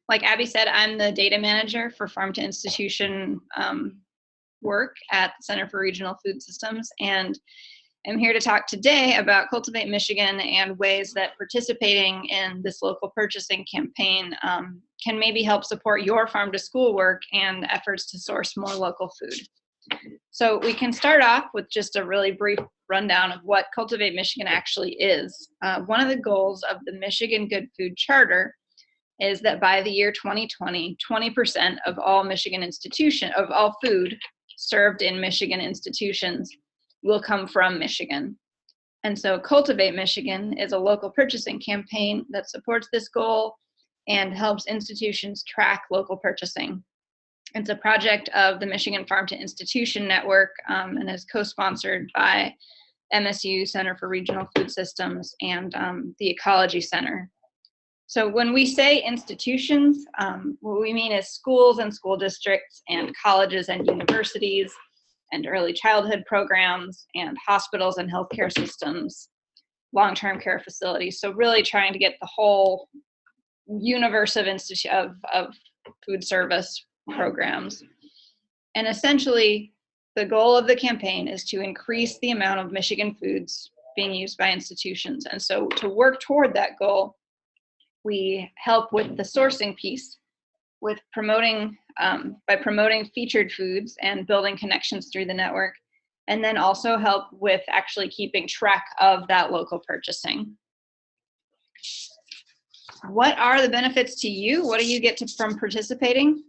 Like Abby said, I'm the data manager for farm to institution work at the Center for Regional Food Systems, and I'm here to talk today about Cultivate Michigan and ways that participating in this local purchasing campaign can maybe help support your farm to school work and efforts to source more local food. So we can start off with just a really brief rundown of what Cultivate Michigan actually is. One of the goals of the Michigan Good Food Charter is that by the year 2020, 20% of all all food served in Michigan institutions will come from Michigan. And so Cultivate Michigan is a local purchasing campaign that supports this goal and helps institutions track local purchasing. It's a project of the Michigan Farm to Institution Network and is co-sponsored by MSU Center for Regional Food Systems and the Ecology Center. So when we say institutions, what we mean is schools and school districts and colleges and universities and early childhood programs and hospitals and healthcare systems, long-term care facilities. So really trying to get the whole universe of food service programs. And essentially, the goal of the campaign is to increase the amount of Michigan foods being used by institutions. And so to work toward that goal, we help with the sourcing piece, with by promoting featured foods and building connections through the network, and then also help with actually keeping track of that local purchasing. What are the benefits to you? What do you get from participating?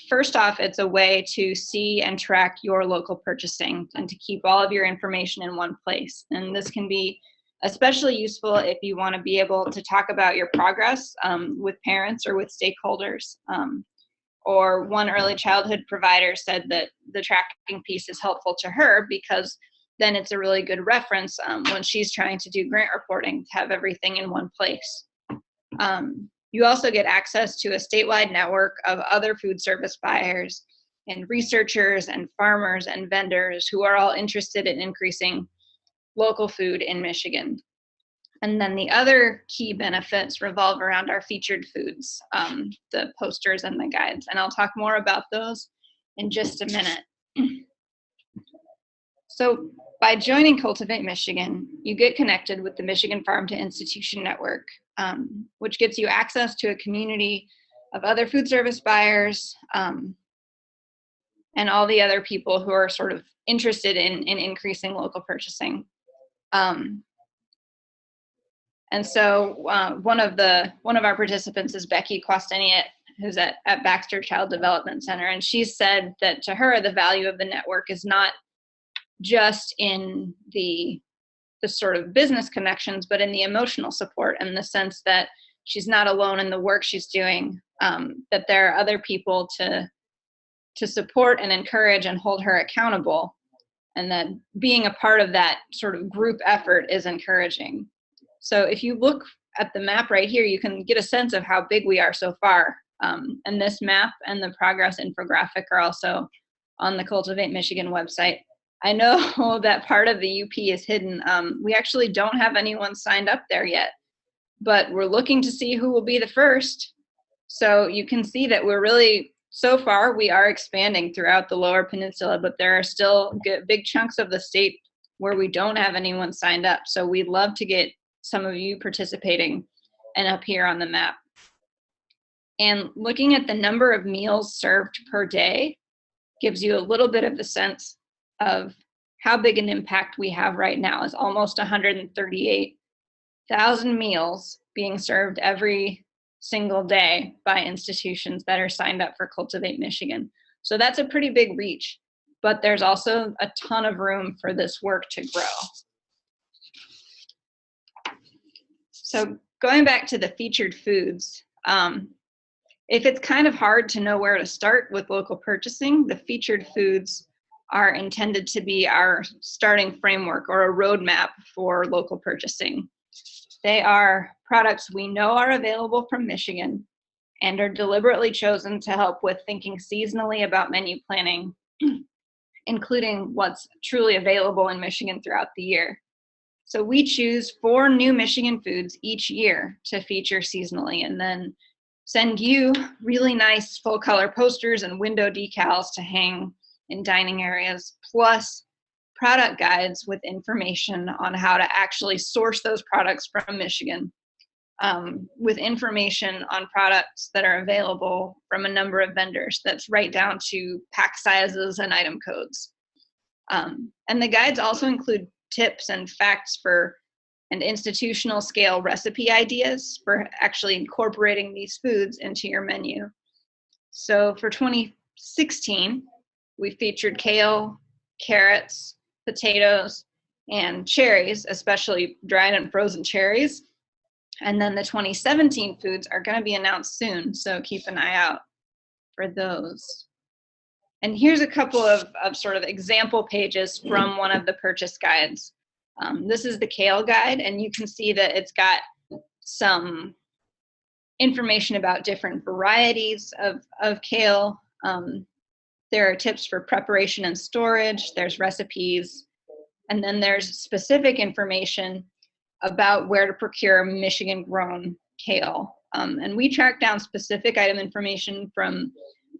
First off, it's a way to see and track your local purchasing and to keep all of your information in one place. And this can be especially useful if you want to be able to talk about your progress with parents or with stakeholders. Or one early childhood provider said that the tracking piece is helpful to her because then it's a really good reference when she's trying to do grant reporting to have everything in one place. You also get access to a statewide network of other food service buyers and researchers and farmers and vendors who are all interested in increasing local food in Michigan. And then the other key benefits revolve around our featured foods, the posters and the guides. And I'll talk more about those in just a minute. So by joining Cultivate Michigan, you get connected with the Michigan Farm to Institution Network, which gives you access to a community of other food service buyers and all the other people who are sort of interested in increasing local purchasing. And so one of our participants is Becky Kwasteniet, who's at Baxter Child Development Center, and she said that to her the value of the network is not just in the sort of business connections, but in the emotional support and the sense that she's not alone in the work she's doing, that there are other people to support and encourage and hold her accountable, and that being a part of that sort of group effort is encouraging. So if you look at the map right here, you can get a sense of how big we are so far. And this map and the progress infographic are also on the Cultivate Michigan website. I know that part of the UP is hidden. We actually don't have anyone signed up there yet, but we're looking to see who will be the first. So you can see that we're really, so far, we are expanding throughout the Lower Peninsula, but there are still big chunks of the state where we don't have anyone signed up. So we'd love to get some of you participating and up here on the map. And looking at the number of meals served per day gives you a little bit of the sense of how big an impact we have right now. Is almost 138,000 meals being served every single day by institutions that are signed up for Cultivate Michigan. So that's a pretty big reach, but there's also a ton of room for this work to grow. So going back to the featured foods, if it's kind of hard to know where to start with local purchasing, the featured foods are intended to be our starting framework or a roadmap for local purchasing. They are products we know are available from Michigan and are deliberately chosen to help with thinking seasonally about menu planning, including what's truly available in Michigan throughout the year. So we choose 4 new Michigan foods each year to feature seasonally, and then send you really nice full color posters and window decals to hang in dining areas, plus product guides with information on how to actually source those products from Michigan, with information on products that are available from a number of vendors that's right down to pack sizes and item codes. And the guides also include tips and facts for and institutional scale recipe ideas for actually incorporating these foods into your menu. So for 2016, we featured kale, carrots, potatoes, and cherries, especially dried and frozen cherries. And then the 2017 foods are going to be announced soon, so keep an eye out for those. And here's a couple of sort of example pages from one of the purchase guides. This is the kale guide, and you can see that it's got some information about different varieties of kale. There are tips for preparation and storage, there's recipes, and then there's specific information about where to procure Michigan-grown kale. And we track down specific item information from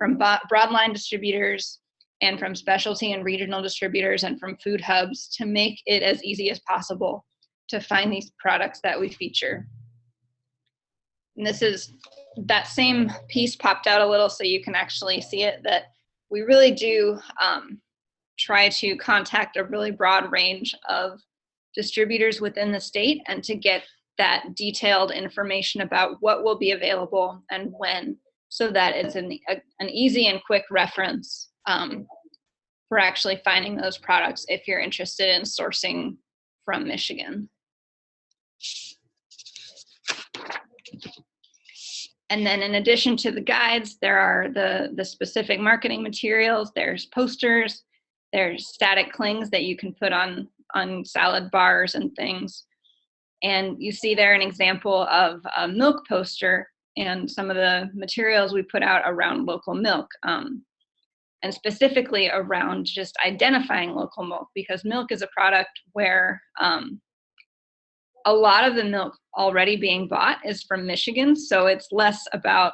broadline distributors and from specialty and regional distributors and from food hubs to make it as easy as possible to find these products that we feature. And this is, that same piece popped out a little so you can actually see it, that we really do try to contact a really broad range of distributors within the state and to get that detailed information about what will be available and when, so that it's an easy and quick reference for actually finding those products if you're interested in sourcing from Michigan. And then in addition to the guides, there are the specific marketing materials, there's posters, there's static clings that you can put on salad bars and things. And you see there an example of a milk poster and some of the materials we put out around local milk, and specifically around just identifying local milk, because milk is a product where a lot of the milk already being bought is from Michigan, so it's less about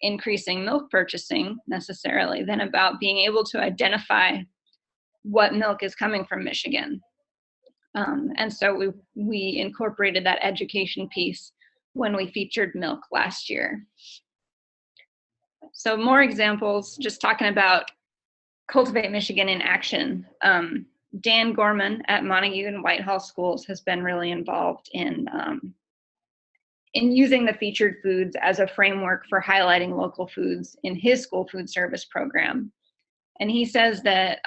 increasing milk purchasing necessarily than about being able to identify what milk is coming from Michigan. And so we incorporated that education piece when we featured milk last year. So more examples, just talking about Cultivate Michigan in action. Dan Gorman at Montague and Whitehall schools has been really involved in using the featured foods as a framework for highlighting local foods in his school food service program. And he says that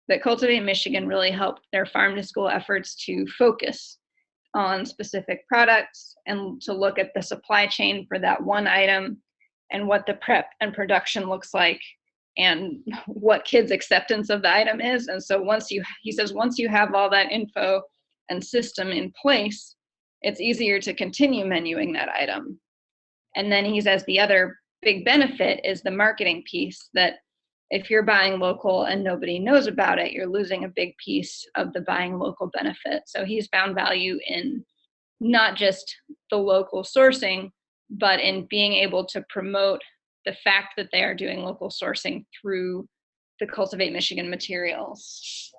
that Cultivate Michigan really helped their farm to school efforts to focus on specific products and to look at the supply chain for that one item and what the prep and production looks like and what kids' acceptance of the item is. And so he says, once you have all that info and system in place, it's easier to continue menuing that item. And then he says the other big benefit is the marketing piece, that if you're buying local and nobody knows about it, you're losing a big piece of the buying local benefit. So he's found value in not just the local sourcing, but in being able to promote the fact that they are doing local sourcing through the Cultivate Michigan materials.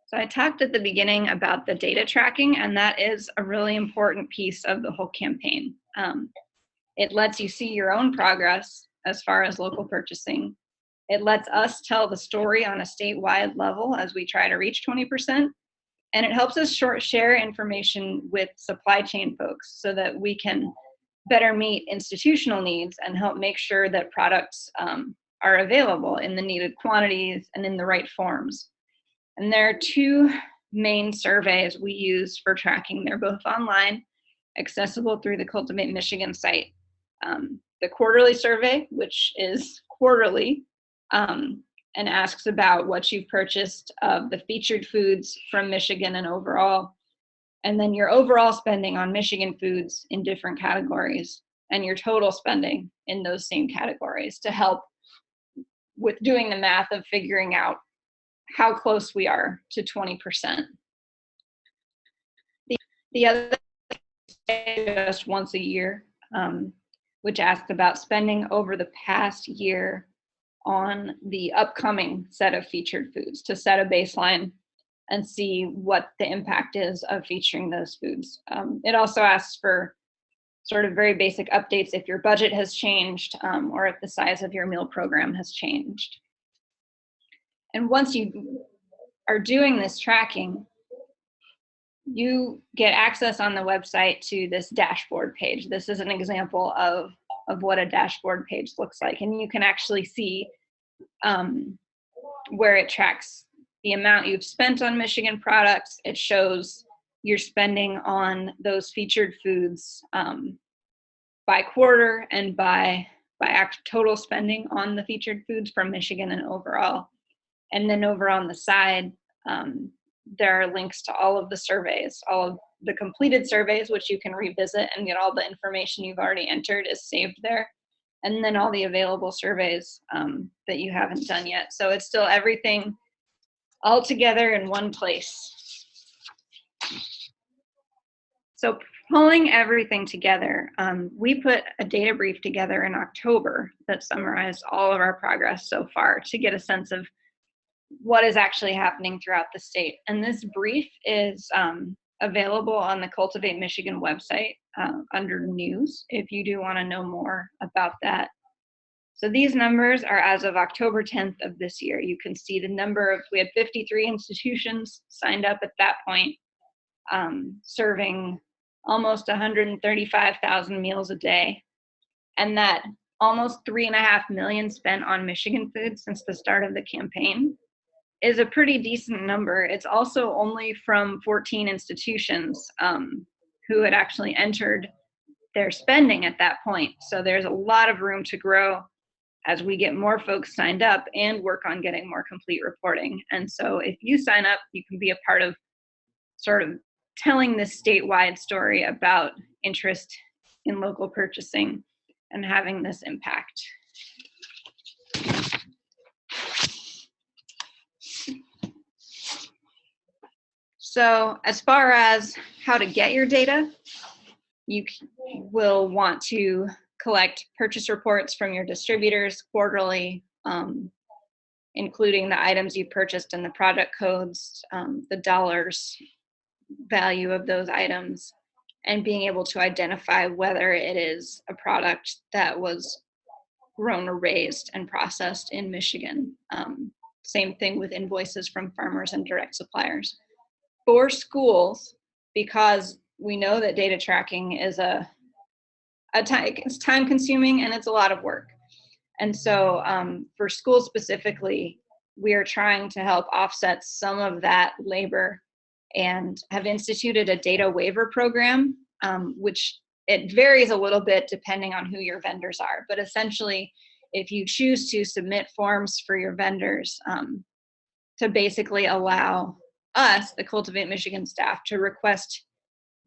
So I talked at the beginning about the data tracking, and that is a really important piece of the whole campaign. It lets you see your own progress as far as local purchasing. It lets us tell the story on a statewide level as we try to reach 20%. And it helps us share information with supply chain folks so that we can better meet institutional needs and help make sure that products are available in the needed quantities and in the right forms. And there are two main surveys we use for tracking. They're both online, accessible through the Cultivate Michigan site. The quarterly survey, which is quarterly, and asks about what you've purchased of the featured foods from Michigan and overall, and then your overall spending on Michigan foods in different categories, and your total spending in those same categories to help with doing the math of figuring out how close we are to 20%. The other just once a year, which asks about spending over the past year on the upcoming set of featured foods to set a baseline and see what the impact is of featuring those foods. It also asks for sort of very basic updates if your budget has changed or if the size of your meal program has changed. And once you are doing this tracking, you get access on the website to this dashboard page. This is an example of what a dashboard page looks like. And you can actually see where it tracks the amount you've spent on Michigan products. It shows your spending on those featured foods by quarter and by total spending on the featured foods from Michigan and overall. And then over on the side, there are links to all of the surveys, all of the completed surveys, which you can revisit and get all the information you've already entered is saved there. And then all the available surveys that you haven't done yet. So it's still everything all together in one place. So pulling everything together, we put a data brief together in October that summarized all of our progress so far to get a sense of what is actually happening throughout the state. And this brief is available on the Cultivate Michigan website under news if you do want to know more about that. So these numbers are as of October 10th of this year. You can see the number of, we had 53 institutions signed up at that point, serving almost 135,000 meals a day. And that almost 3.5 million spent on Michigan food since the start of the campaign is a pretty decent number. It's also only from 14 institutions who had actually entered their spending at that point. So there's a lot of room to grow as we get more folks signed up and work on getting more complete reporting. And so if you sign up, you can be a part of sort of telling this statewide story about interest in local purchasing and having this impact. So as far as how to get your data, you will want to collect purchase reports from your distributors quarterly, including the items you purchased and the product codes, the dollars value of those items, and being able to identify whether it is a product that was grown or raised and processed in Michigan. Same thing with invoices from farmers and direct suppliers. For schools, because we know that data tracking is it's time consuming and it's a lot of work. And so for schools specifically, we are trying to help offset some of that labor and have instituted a data waiver program, which it varies a little bit depending on who your vendors are. But essentially, if you choose to submit forms for your vendors to basically allow us, the Cultivate Michigan staff, to request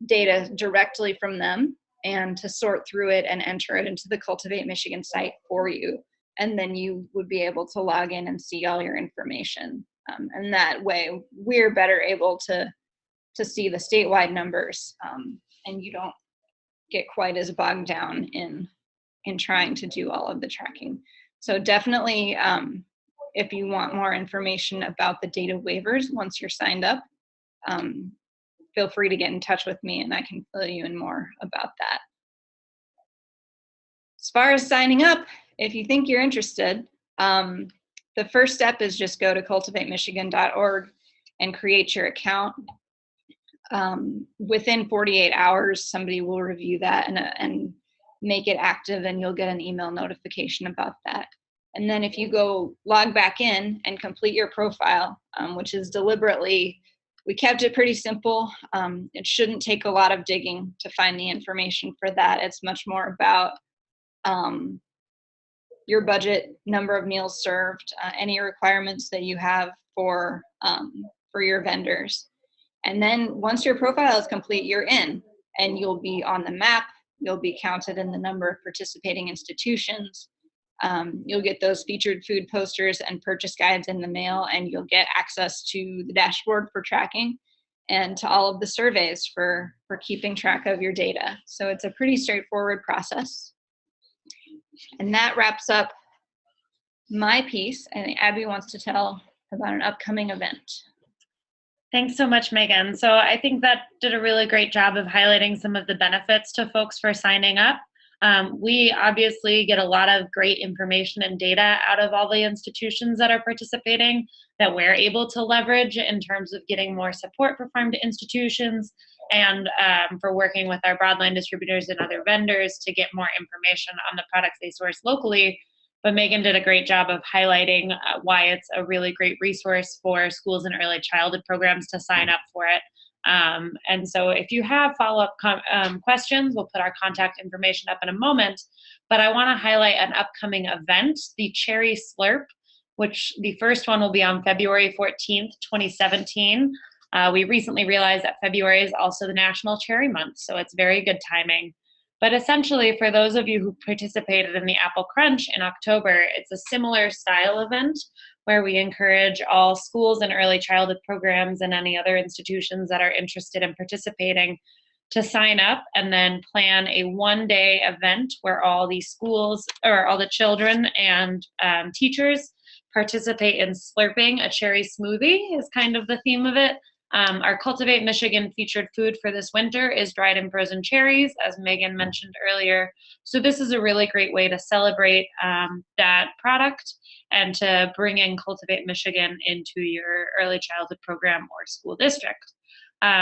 data directly from them and to sort through it and enter it into the Cultivate Michigan site for you. And then you would be able to log in and see all your information. And that way, we're better able to see the statewide numbers, and you don't get quite as bogged down in trying to do all of the tracking. So definitely, if you want more information about the data waivers once you're signed up, feel free to get in touch with me and I can fill you in more about that. As far as signing up, if you think you're interested, the first step is just go to cultivatemichigan.org and create your account. Within 48 hours, somebody will review that and make it active, and you'll get an email notification about that. And then if you go log back in and complete your profile, which is deliberately, we kept it pretty simple. It shouldn't take a lot of digging to find the information for that. It's much more about your budget, number of meals served, any requirements that you have for your vendors. And then once your profile is complete, you're in, and you'll be on the map. You'll be counted in the number of participating institutions. You'll get those featured food posters and purchase guides in the mail, and you'll get access to the dashboard for tracking. and to all of the surveys for keeping track of your data. So it's a pretty straightforward process. And that wraps up my piece. I think Abby wants to tell about an upcoming event. Thanks so much, Megan. So I think that did a really great job of highlighting some of the benefits to folks for signing up. We obviously get a lot of great information and data out of all the institutions that are participating that we're able to leverage in terms of getting more support for farm to institutions and for working with our broadline distributors and other vendors to get more information on the products they source locally. But Megan did a great job of highlighting why it's a really great resource for schools and early childhood programs to sign up for it. And so if you have follow-up questions, we'll put our contact information up in a moment. But I want to highlight an upcoming event, the Cherry Slurp, which the first one will be on February 14th, 2017. We recently realized that February is also the National Cherry Month, so it's very good timing. But essentially, for those of you who participated in the Apple Crunch in October, it's a similar style event where we encourage all schools and early childhood programs and any other institutions that are interested in participating to sign up and then plan a one-day event where all the schools or all the children and teachers participate in slurping a cherry smoothie is kind of the theme of it. Our Cultivate Michigan featured food for this winter is dried and frozen cherries, as Megan mentioned earlier. So this is a really great way to celebrate that product and to bring in Cultivate Michigan into your early childhood program or school district.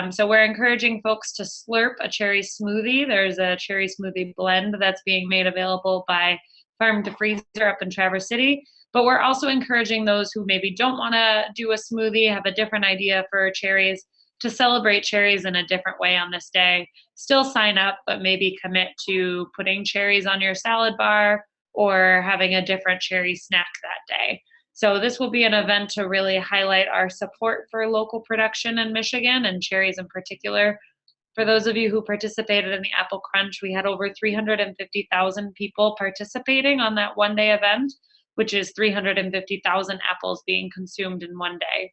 So we're encouraging folks to slurp a cherry smoothie. There's a cherry smoothie blend that's being made available by Farm to Freezer up in Traverse City. But we're also encouraging those who maybe don't want to do a smoothie, have a different idea for cherries, to celebrate cherries in a different way on this day. Still sign up, but maybe commit to putting cherries on your salad bar or having a different cherry snack that day. So this will be an event to really highlight our support for local production in Michigan and cherries in particular. For those of you who participated in the Apple Crunch, we had over 350,000 people participating on that one-day event, which is 350,000 apples being consumed in one day.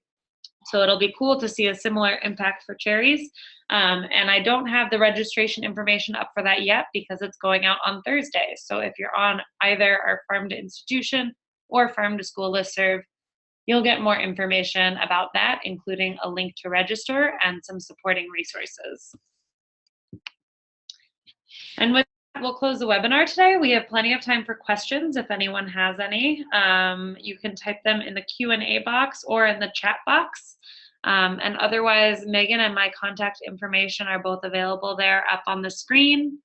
So it'll be cool to see a similar impact for cherries. And I don't have the registration information up for that yet because it's going out on Thursday. So if you're on either our Farm to Institution or Farm to School listserv, you'll get more information about that, including a link to register and some supporting resources. And with that, we'll close the webinar today. We have plenty of time for questions if anyone has any. You can type them in the Q&A box or in the chat box. And otherwise, Megan and my contact information are both available there up on the screen.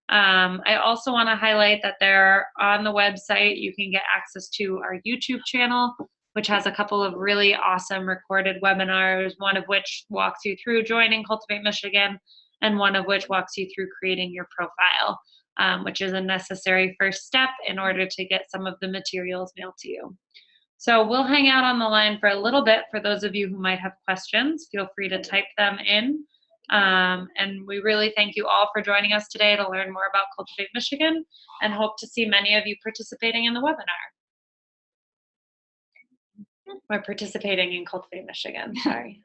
I also want to highlight that there on the website, you can get access to our YouTube channel, which has a couple of really awesome recorded webinars, one of which walks you through joining Cultivate Michigan, and one of which walks you through creating your profile, which is a necessary first step in order to get some of the materials mailed to you. So we'll hang out on the line for a little bit. For those of you who might have questions, feel free to type them in. And we really thank you all for joining us today to learn more about Cultivate Michigan and hope to see many of you participating in the webinar. Or participating in Cultivate Michigan, sorry.